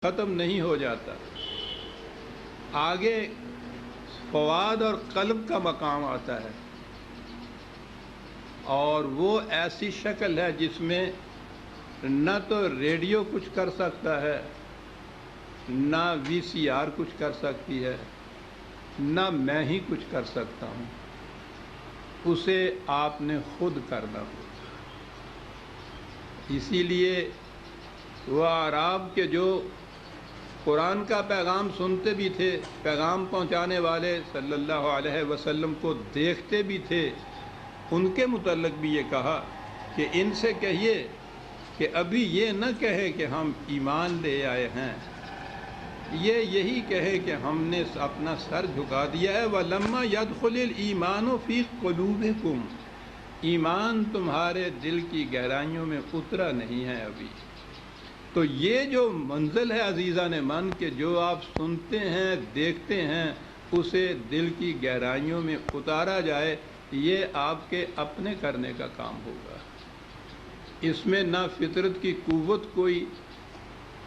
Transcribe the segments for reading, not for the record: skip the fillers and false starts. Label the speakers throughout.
Speaker 1: ختم نہیں ہو جاتا، آگے فؤاد اور قلب کا مقام آتا ہے، اور وہ ایسی شکل ہے جس میں نہ تو ریڈیو کچھ کر سکتا ہے، نہ وی سی آر کچھ کر سکتی ہے، نہ میں ہی کچھ کر سکتا ہوں، اسے آپ نے خود کرنا ہوگا۔ اسی لیے وہ اعراب کے جو قرآن کا پیغام سنتے بھی تھے، پیغام پہنچانے والے صلی اللہ علیہ وسلم کو دیکھتے بھی تھے، ان کے متعلق بھی یہ کہا کہ ان سے کہیے کہ ابھی یہ نہ کہے کہ ہم ایمان لے آئے ہیں، یہ یہی کہے کہ ہم نے اپنا سر جھکا دیا ہے۔ وَلَمَّا يَدْخُلِ الْإِيمَانُ فِي قُلُوبِكُمْ، ایمان تمہارے دل کی گہرائیوں میں اترا نہیں ہے ابھی۔ تو یہ جو منزل ہے عزیزان من کہ جو آپ سنتے ہیں دیکھتے ہیں اسے دل کی گہرائیوں میں اتارا جائے، یہ آپ کے اپنے کرنے کا کام ہوگا۔ اس میں نہ فطرت کی قوت کوئی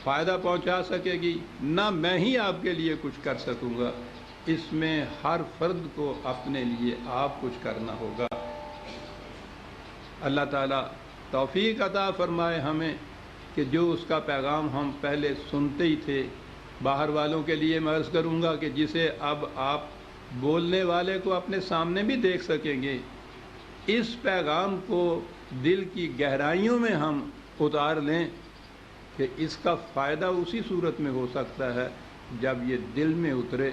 Speaker 1: فائدہ پہنچا سکے گی، نہ میں ہی آپ کے لیے کچھ کر سکوں گا، اس میں ہر فرد کو اپنے لیے آپ کچھ کرنا ہوگا۔ اللہ تعالیٰ توفیق عطا فرمائے ہمیں کہ جو اس کا پیغام ہم پہلے سنتے ہی تھے، باہر والوں کے لیے میں عرض کروں گا کہ جسے اب آپ بولنے والے کو اپنے سامنے بھی دیکھ سکیں گے، اس پیغام کو دل کی گہرائیوں میں ہم اتار لیں کہ اس کا فائدہ اسی صورت میں ہو سکتا ہے جب یہ دل میں اترے۔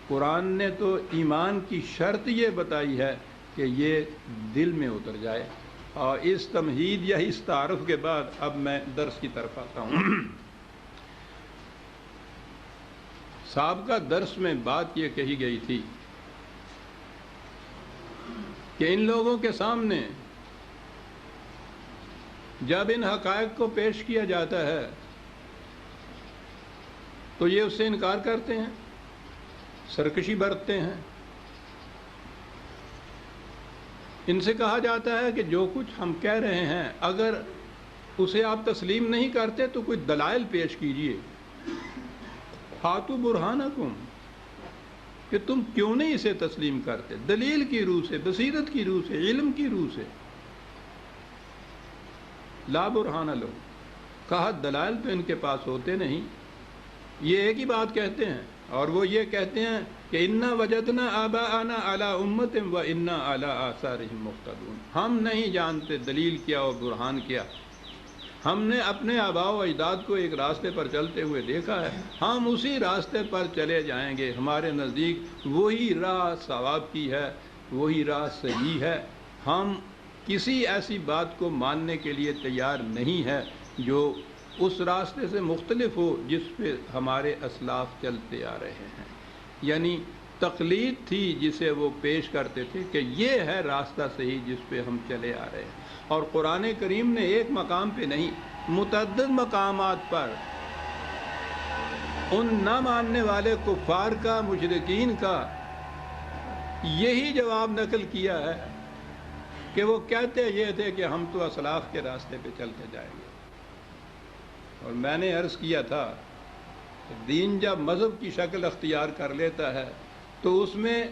Speaker 1: قرآن نے تو ایمان کی شرط یہ بتائی ہے کہ یہ دل میں اتر جائے۔ اور اس تمہید یا اس تعارف کے بعد اب میں درس کی طرف آتا ہوں۔ سابقہ درس میں بات یہ کہی گئی تھی کہ ان لوگوں کے سامنے جب ان حقائق کو پیش کیا جاتا ہے تو یہ اس سے انکار کرتے ہیں، سرکشی برتتے ہیں۔ ان سے کہا جاتا ہے کہ جو کچھ ہم کہہ رہے ہیں اگر اسے آپ تسلیم نہیں کرتے تو کوئی دلائل پیش کیجئے، ہاتھو برہانکم، کہ تم کیوں نہیں اسے تسلیم کرتے، دلیل کی روح سے، بصیرت کی روح سے، علم کی روح سے۔ لا برہان لہم، کہا دلائل تو ان کے پاس ہوتے نہیں، یہ ایک ہی بات کہتے ہیں، اور وہ یہ کہتے ہیں کہ انا وجدنا آباءنا علی امت و انا علی آثارہم مقتدون، ہم نہیں جانتے دلیل کیا اور برہان کیا، ہم نے اپنے آباء و اجداد کو ایک راستے پر چلتے ہوئے دیکھا ہے، ہم اسی راستے پر چلے جائیں گے، ہمارے نزدیک وہی راہ ثواب کی ہے، وہی راہ صحیح ہے، ہم کسی ایسی بات کو ماننے کے لیے تیار نہیں ہے جو اس راستے سے مختلف ہو جس پہ ہمارے اسلاف چلتے آ رہے ہیں۔ یعنی تقلید تھی جسے وہ پیش کرتے تھے کہ یہ ہے راستہ صحیح جس پہ ہم چلے آ رہے ہیں۔ اور قرآن کریم نے ایک مقام پہ نہیں، متعدد مقامات پر ان نہ ماننے والے کفار کا، مشرکین کا یہی جواب نقل کیا ہے کہ وہ کہتے یہ تھے کہ ہم تو اسلاف کے راستے پہ چلتے جائیں گے۔ اور میں نے عرض کیا تھا کہ دین جب مذہب کی شکل اختیار کر لیتا ہے تو اس میں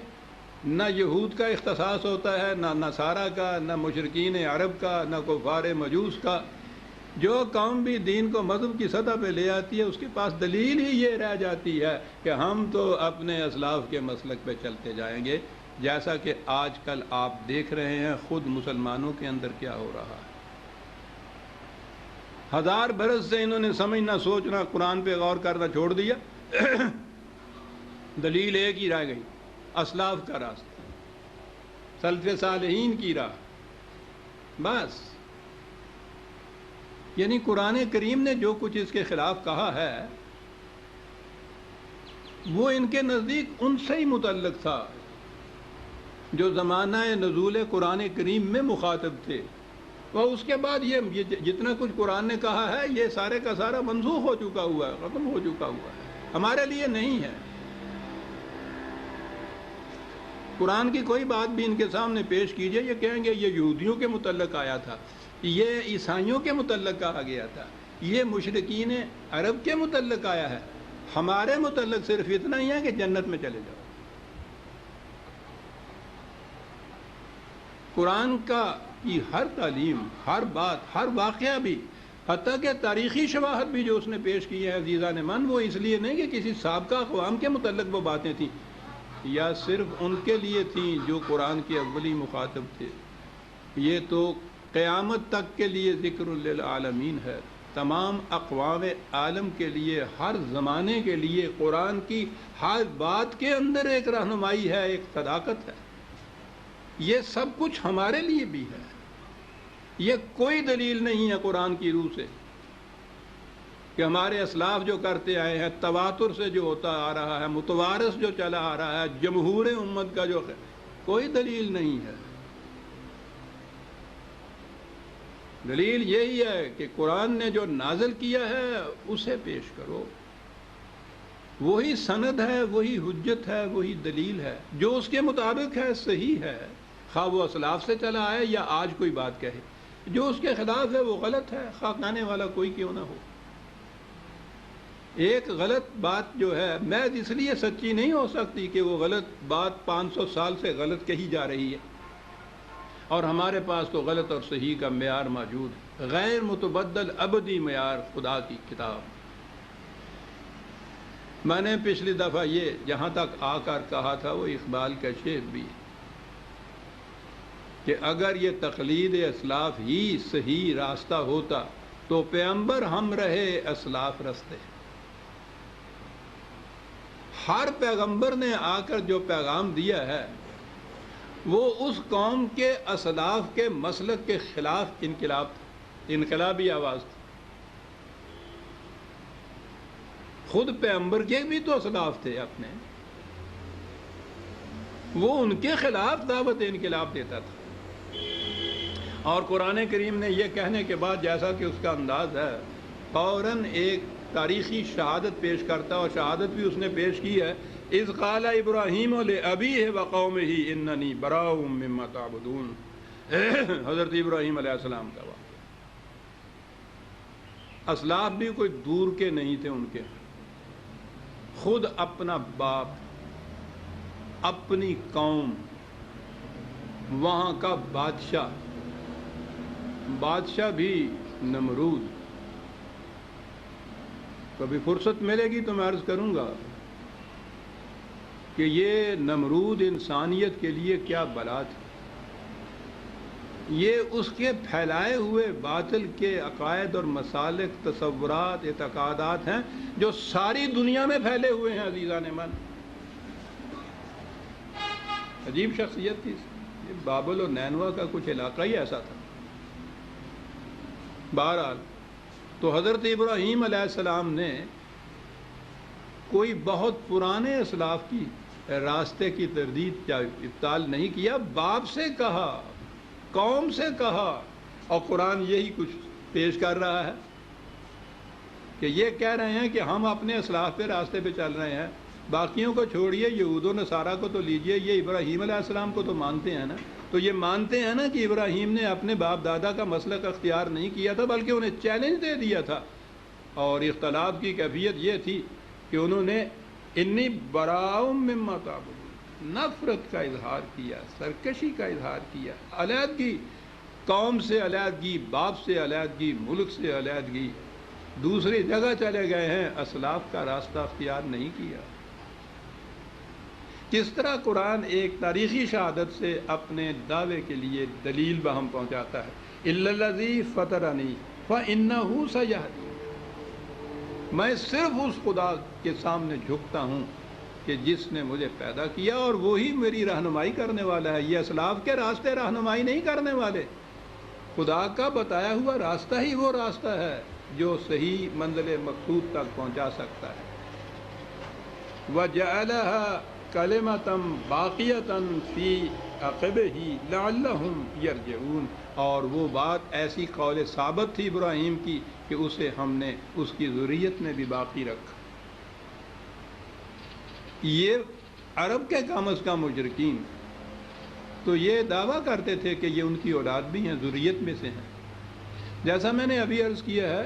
Speaker 1: نہ یہود کا اختصاص ہوتا ہے، نہ نصارہ کا، نہ مشرکین عرب کا، نہ کفار مجوس کا۔ جو قوم بھی دین کو مذہب کی سطح پہ لے آتی ہے اس کے پاس دلیل ہی یہ رہ جاتی ہے کہ ہم تو اپنے اسلاف کے مسلک پہ چلتے جائیں گے، جیسا کہ آج کل آپ دیکھ رہے ہیں خود مسلمانوں کے اندر کیا ہو رہا ہے۔ 1000 برس سے انہوں نے سمجھنا، سوچنا، قرآن پہ غور کرنا چھوڑ دیا، دلیل ایک ہی رہ گئی، اسلاف کا راستہ، سلف صالحین کی راہ، بس۔ یعنی قرآن کریم نے جو کچھ اس کے خلاف کہا ہے وہ ان کے نزدیک ان سے ہی متعلق تھا جو زمانہ نزول قرآن کریم میں مخاطب تھے، اور اس کے بعد یہ جتنا کچھ قرآن نے کہا ہے یہ سارے کا سارا منسوخ ہو چکا ہوا ہے، ختم ہو چکا ہوا ہے، ہمارے لیے نہیں ہے۔ قرآن کی کوئی بات بھی ان کے سامنے پیش کیجئے، یہ کہیں گے یہ یہودیوں کے متعلق آیا تھا، یہ عیسائیوں کے متعلق کہا گیا تھا، یہ مشرکین عرب کے متعلق آیا ہے، ہمارے متعلق صرف اتنا ہی ہے کہ جنت میں چلے جاؤ۔ قرآن کا کی ہر تعلیم، ہر بات، ہر واقعہ بھی، حتیٰ کہ تاریخی شواہد بھی جو اس نے پیش کی ہے عزیزان من، وہ اس لیے نہیں کہ کسی سابقہ اقوام کے متعلق وہ باتیں تھیں، یا صرف ان کے لیے تھیں جو قرآن کے اولی مخاطب تھے، یہ تو قیامت تک کے لیے ذکر للعالمین ہے، تمام اقوام عالم کے لیے، ہر زمانے کے لیے قرآن کی ہر بات کے اندر ایک رہنمائی ہے، ایک صداقت ہے۔ یہ سب کچھ ہمارے لیے بھی ہے۔ یہ کوئی دلیل نہیں ہے قرآن کی روح سے کہ ہمارے اسلاف جو کرتے آئے ہیں، تواتر سے جو ہوتا آ رہا ہے، متوارث جو چلا آ رہا ہے، جمہور امت کا جو ہے، کوئی دلیل نہیں ہے۔ دلیل یہی ہے کہ قرآن نے جو نازل کیا ہے اسے پیش کرو، وہی سند ہے، وہی حجت ہے، وہی دلیل ہے، جو اس کے مطابق ہے صحیح ہے، خواہ وہ اسلاف سے چلا آئے یا آج کوئی بات کہے۔ جو اس کے خلاف ہے وہ غلط ہے، خواہ کہنے والا کوئی کیوں نہ ہو۔ ایک غلط بات جو ہے محض اس لیے سچی نہیں ہو سکتی کہ وہ غلط بات 500 سال سے غلط کہی جا رہی ہے، اور ہمارے پاس تو غلط اور صحیح کا معیار موجود ہے، غیر متبدل ابدی معیار خدا کی کتاب۔ میں نے پچھلی دفعہ یہ جہاں تک آ کر کہا تھا وہ اقبال کا شعر بھی ہے کہ اگر یہ تقلید اسلاف ہی صحیح راستہ ہوتا تو پیغمبر ہم رہے اسلاف رستے۔ ہر پیغمبر نے آ کر جو پیغام دیا ہے وہ اس قوم کے اسلاف کے مسلک کے خلاف انقلاب تھا، انقلابی آواز تھی۔ خود پیغمبر کے بھی تو اسلاف تھے اپنے، وہ ان کے خلاف دعوت انقلاب دیتا تھا۔ اور قرآن کریم نے یہ کہنے کے بعد، جیسا کہ اس کا انداز ہے، فوراً ایک تاریخی شہادت پیش کرتا، اور شہادت بھی اس نے پیش کی ہے، اذ قال ابراہیم لابیہ وقومہ اننی براء مما تعبدون، حضرت ابراہیم علیہ السلام کا واقعہ۔ اسلاف بھی کوئی دور کے نہیں تھے، ان کے خود اپنا باپ، اپنی قوم، وہاں کا بادشاہ بھی نمرود۔ کبھی فرصت ملے گی تو میں عرض کروں گا کہ یہ نمرود انسانیت کے لیے کیا بلا تھی۔ یہ اس کے پھیلائے ہوئے باطل کے عقائد اور مسالک، تصورات، اعتقادات ہیں جو ساری دنیا میں پھیلے ہوئے ہیں عزیزان من۔ عجیب شخصیت تھی، بابل اور نینوا کا کچھ علاقہ ہی ایسا تھا۔ بہرحال تو حضرت ابراہیم علیہ السلام نے کوئی بہت پرانے اسلاف کی راستے کی تردید یا ابطال نہیں کیا، باپ سے کہا، قوم سے کہا، اور قرآن یہی کچھ پیش کر رہا ہے کہ یہ کہہ رہے ہیں کہ ہم اپنے اسلاف پہ راستے پہ چل رہے ہیں، باقیوں کو چھوڑیے، یہود و نصارہ کو تو لیجئے، یہ ابراہیم علیہ السلام کو تو مانتے ہیں نا، تو یہ مانتے ہیں نا کہ ابراہیم نے اپنے باپ دادا کا مسلک اختیار نہیں کیا تھا بلکہ انہیں چیلنج دے دیا تھا، اور اختلاف کی کیفیت یہ تھی کہ انہوں نے انی براء مما تعبدون، نفرت کا اظہار کیا، سرکشی کا اظہار کیا، علیحدگی، قوم سے علیحدگی، باپ سے علیحدگی، ملک سے علیحدگی، دوسری جگہ چلے گئے ہیں، اسلاف کا راستہ اختیار نہیں کیا۔ کس طرح قرآن ایک تاریخی شہادت سے اپنے دعوے کے لیے دلیل بہم پہنچاتا ہے، الا الذی فطرنی فانہ سیہدین، میں صرف اس خدا کے سامنے جھکتا ہوں کہ جس نے مجھے پیدا کیا، اور وہی میری رہنمائی کرنے والا ہے۔ یہ اسلاف کے راستے رہنمائی نہیں کرنے والے، خدا کا بتایا ہوا راستہ ہی وہ راستہ ہے جو صحیح منزل مقصود تک پہنچا سکتا ہے۔ وَجَعَلَهَا كَلِمَةً بَاقِيَةً فِي عَقِبِهِ لَعَلَّهُمْ يَرْجِعُونَ، اور وہ بات ایسی قول ثابت تھی ابراہیم کی کہ اسے ہم نے اس کی ذریت میں بھی باقی رکھا۔ یہ عرب کے کم از کم مشرکین تو یہ دعویٰ کرتے تھے کہ یہ ان کی اولاد بھی ہیں، ذریت میں سے ہیں۔ جیسا میں نے ابھی عرض کیا ہے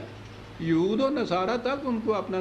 Speaker 1: یہود و نصارہ تک ان کو اپنا